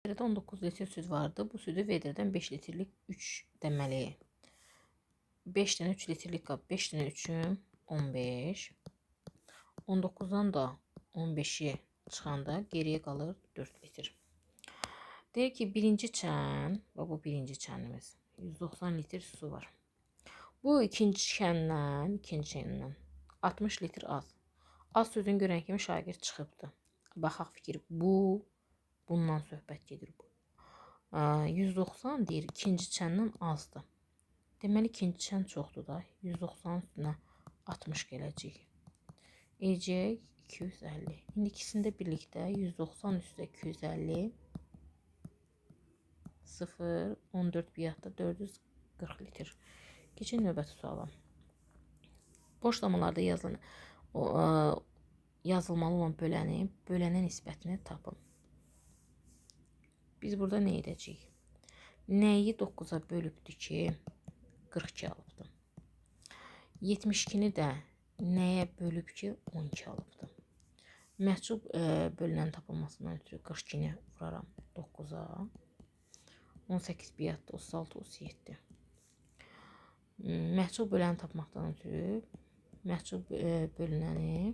Vedrədə 19 litr süd vardı. Bu südü vedrədən 5 litrlik 3 deməli. 5 dənə 3 litrlik qab. 5 dənə 3-üm 15. 19-dan da 15-i çıxanda geriyə qalır 4 litr. Deyir ki, birinci çən, bu birinci çənimiz. 190 litr su var. Bu ikinci çəndən 60 litr az. Az südün görən kimi şagird çıxıbdı. Baxaq fikir. Bundan söhbət gedir bu. 190 deyir, ikinci çəndən azdır. Deməli, ikinci çən çoxdur da. 190 üstünə 60 gələcək. Eləcək 250. İndi ikisində birlikdə 190 üstə 250 0, 14 biyatta 440 litr. Keçin növbəti suala. Boşlamalarda yazılmalı olan bölənə nisbətini tapın. Biz burada nə edəcəyik? Nəyi 9-a bölübdür ki 42 alıbdır. 72-ni də nəyə bölüb ki 12 alıbdır. Məhsul bölünən tapılmasından ötürü 42-ni vuraram 9-a. 18 biyatta 36, 37. Məhsul böləni tapmaqdan ötürü məhsul bölünəni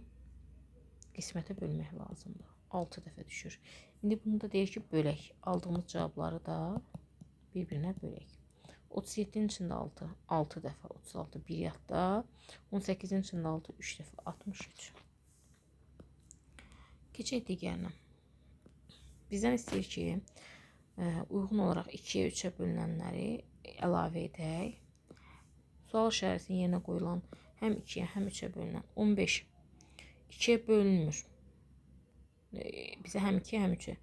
qismətə bölmək lazımdır. 6 dəfə düşür. İndi bunu da deyir ki, bölək. Aldığımız cavabları da bir-birinə bölək. 37-nin içində 6, 6 dəfə 36 bir yadda. 18-in içində 6, 3 dəfə 63. Keçək digərinə. Bizdən istəyir ki, uyğun olaraq 2-yə 3-ə bölünənləri əlavə edək. Sual işarəsinin yerinə qoyulan həm 2-yə, həm 3-ə bölünən 15 2-yə bölünmür. Bizə həm 2-yə, həm 3-ə.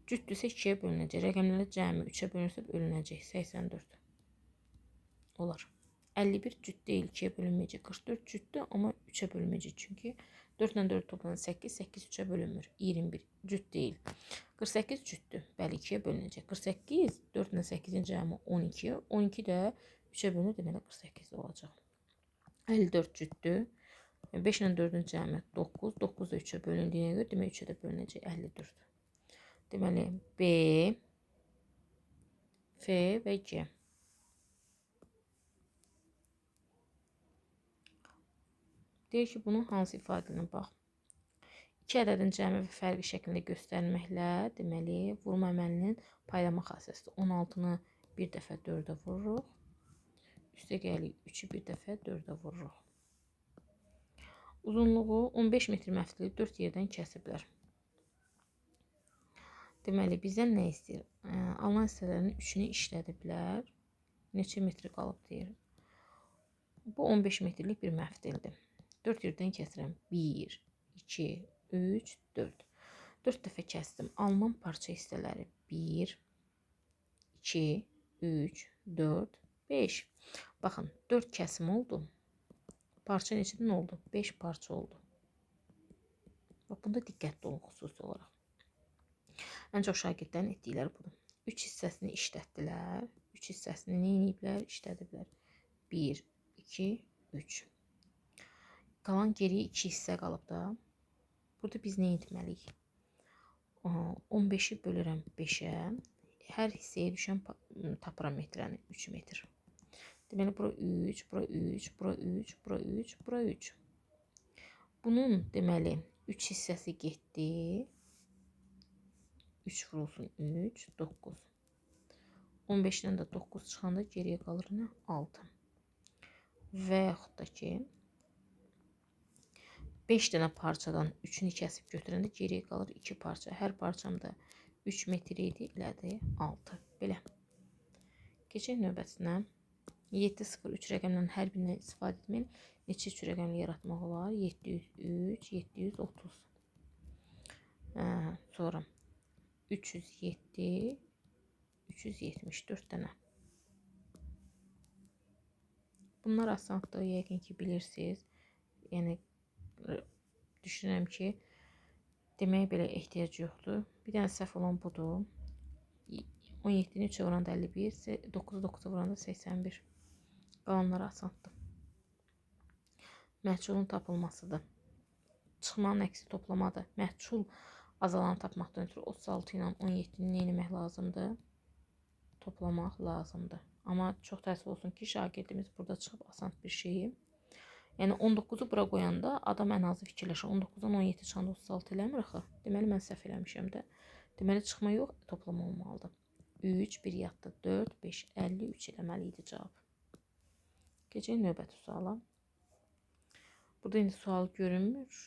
Cütdürsə 2-yə bölünəcək. Rəqəmlərə cəmi 3-ə bölünürsə bölünəcək. 84. Olar. 51 cüt deyil, 2-yə bölünməyəcək. 44 cütdür, amma 3-ə bölünməyəcək. Çünki 4 ilə 4 toplanır 8, 8 3-ə bölünmür. 21 cüt deyil. 48 cütdür. Bəli, 2-yə bölünəcək. 48, 4 ilə 8-in cəmi 12, 12 də 3-ə bölünür, deməli 48 olacaq. 54 cütdür. 5 ilə 4-ün cəmi 9, 9 da 3-ə bölündüyünə görə demək 3-ə də bölünəcək 54. Deməli B, F və G. Deyir ki, bunun hansı ifadəsinə bax. 2 ədədin cəmi və fərqi şəklində göstərilməklə, deməli, vurma əməlinin paylama xassəsidir. 16-nı bir dəfə 4-ə vururuq. Üstə gəlirik 3-ü bir dəfə 4-ə vururuq. Uzunluğu 15 metr məftil 4 yerdən kəsiblər. Deməli, bizdən nə istəyir? Alınan hissələrin 3-ünü işlədiblər. Neçə metr qalıb deyir. Bu 15 metrlik bir məftildir. 4 yerdən kəsirəm. 1, 2, 3, 4. 4 dəfə kəsdim. Alınan parça hissələri 1, 2, 3, 4, 5. Baxın, 4 kəsim oldu. Parça neçədən oldu? 5 parça oldu. Bax, bunda diqqətli olun xüsusi olaraq. Ən çox şagirdlərin etdikləri budur. 3 hissəsini işlətdilər. 3 hissəsini nə ediblər? İşlədiblər. 1, 2, 3. Qalan geriyə 2 hissə qalıb da. Burada biz nə etməliyik? 15-i bölürəm 5-ə. Hər hissəyə düşən tapıram metrəni 3 metr. Deməli, bura 3, bura 3, bura 3, bura 3, bura 3. Bunun deməli 3 hissəsi getdi. 3 vurulsun 3, 9. 15-dən də 9 çıxanda geriyə qalır nə? 6. Və yaxud da ki 5 dənə parçadan 3-ünü kəsib götürəndə geriyə qalır 2 parça. Hər parçamda 3 metr idi, elədi 6. Belə. Keçək növbəsinə. 7, 0, 3 rəqəmlərin hər birindən istifadə etmək neçə 3 rəqəmli yaratmaq olar? 703, 730. Sonra 307, 374 dənə. Bunlar asandır, yəqin ki bilirsiniz. Yəni düşünürəm ki deməyə belə ehtiyac yoxdur. Bir dənə səhv olan budur. 17-ni 3-ə vuranda 51, 9-u 9-a vuranda 81. Qalanları asandır. Məhsulun tapılmasıdır. Çıxmanın əksi toplamadır. Məhsul Azalanı tapmaqdan ötürü 36 ilə 17-ni nə etmək lazımdır? Toplamaq lazımdır. Amma çox təəssüf olsun ki, şagirdimiz burada çıxıb asan bir şeyi. Yəni 19-u bura qoyanda adam ən azı fikirləşir. 19-dan 17 çıxanda 36 eləmir axı. Deməli mən səhv eləmişəm də. Deməli çıxma yox, toplama olmalıdır. 3, 1 yadda 4, 5, 53 eləməli idi cavab. Keçək növbəti suala. Burada indi sual görünmür.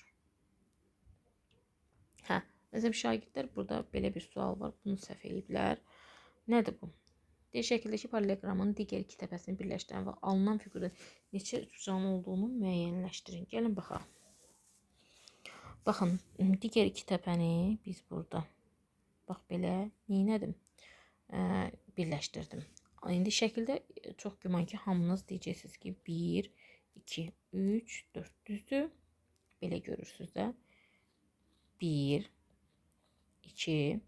Hə, məsələn şagirdlər burada belə bir sual var. Bunu səhv eləyiblər. Nədir bu? Deyir şəkildəki paralelogramın digər iki təpəsini birləşdirən və alınan figurda neçə üçbucağın olduğunu müəyyənləşdirin. Gəlin baxaq. Baxın, digər iki təpəni biz burada bax belə neynədim? Birləşdirdim. İndi şəkildə çox güman ki, hamınız deyəcəksiniz ki, 1, 2, 3, 4 düzdür. Belə görürsünüz də. 1, 2,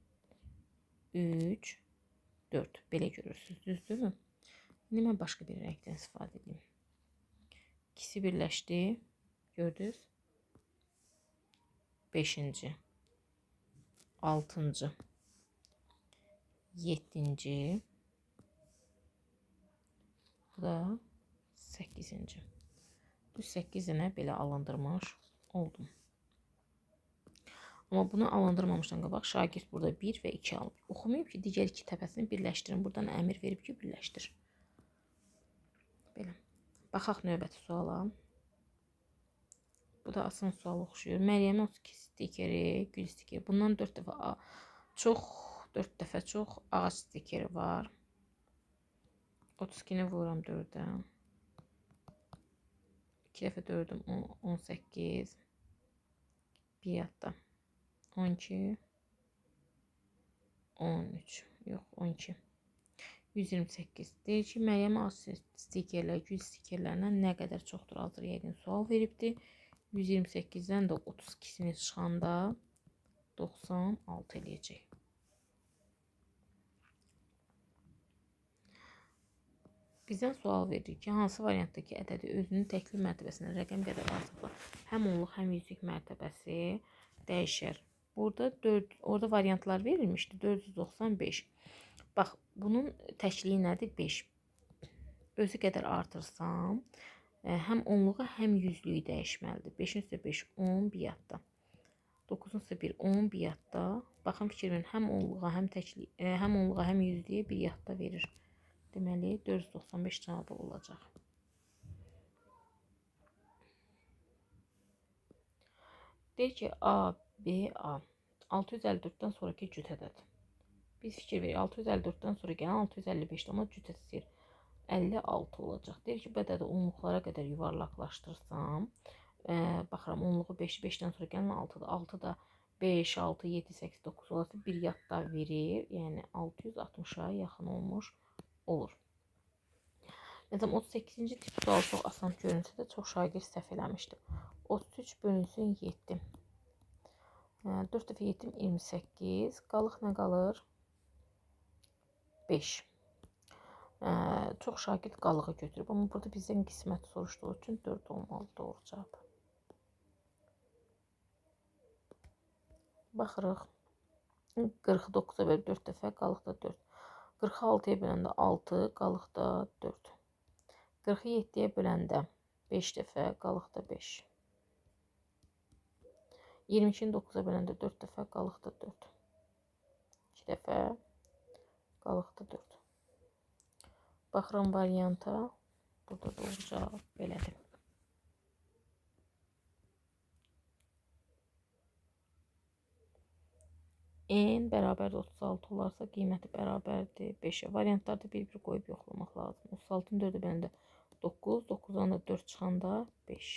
3, 4. Belə görürsünüz, düzdürmü? İndi mən başqa bir rəngdən istifadə edeyim. İkisi birləşdi. Gördünüz? 5-ci, 6-cı, 7-ci, bu da 8-ci. Bu 8-inə belə alındırmış oldum. Amma bunu alındırmamışdan qabaq şagird burada 1 və 2 alıb. Oxumayıb ki, digər iki təpəsini birləşdirin. Buradan əmr verib ki, birləşdir. Belə. Baxaq növbəti suala. Bu da asan sual oxşuyur. Məryəmin 32 stikeri, gül stikeri. Bundan 4 dəfə çox ağac stikeri var. 32-ni vururam 4-ə. 2 dəfə 4'üm 18. Bir yadda. 12, 13, yox 12, 128. Deyir ki, Məryəm ağac stikerlər, gül stikerlərindən nə qədər çoxdur hazır yəqin sual veribdir. 128-dən də 32-sini çıxanda 96 eləyəcək. Bizdən sual verir ki, hansı variantdakı ədədi özünün təkli mərtəbəsində rəqəm qədər artıqla həm onluq, həm yüzlük mərtəbəsi dəyişir. Orada variantlar verilmişdi. 495. Bax, bunun təkliyi nədir? 5. Özü qədər artırsam, həm onluğa, həm yüzlüyü dəyişməlidir. 5-in üstə 5, 10, bir yadda. 9-un üstə 1, 10, bir yadda. Baxın, fikir verin, həm onluğa, həm yüzlüyü bir yadda verir. Deməli, 495 cavabı olacaq. Deyir ki, A, B, A 654-dən sonraki cüt ədəd. Biz fikir veririk, 654-dən sonra gələn 655-də, amma cüt ədəd 56 olacaq. Deyir ki, bu ədədi onluqlara qədər yuvarlaqlaşdırsam, baxıram, onluğu 5-5-dən sonra gələn 6-da. 6-da 5, 6, 7, 8, 9 olası bir yadda verir. Yəni 660-a yaxın olmuş olur. Məsələn, 38-ci tip sual çox asan görünsə də çox şagird səhv eləmişdi. 33 bölünsün 7. 4 dəfə 7, 28. Qalıq nə qalır? 5. Çox şagird qalığı götürüb. Amma burada bizdən qismət soruşduğu üçün 4 olmalı doğru cavab. Baxırıq. 49-a bölüb 4 dəfə, qalıqda 4. 46-ya böləndə 6, qalıqda 4. 47-yə böləndə 5 dəfə, qalıqda 5. 22-ni 9-a böləndə 4 dəfə, qalıqda 4. 2 dəfə, qalıqda 4. Baxıram varianta. Burada doğru cavab belədir. N bərabər 36 olarsa qiyməti bərabərdir 5-ə. Variantlarda bir-bir qoyub yoxlamaq lazım. 36-nın 4-ə böləndə 9, 9-dan da 4 çıxanda 5.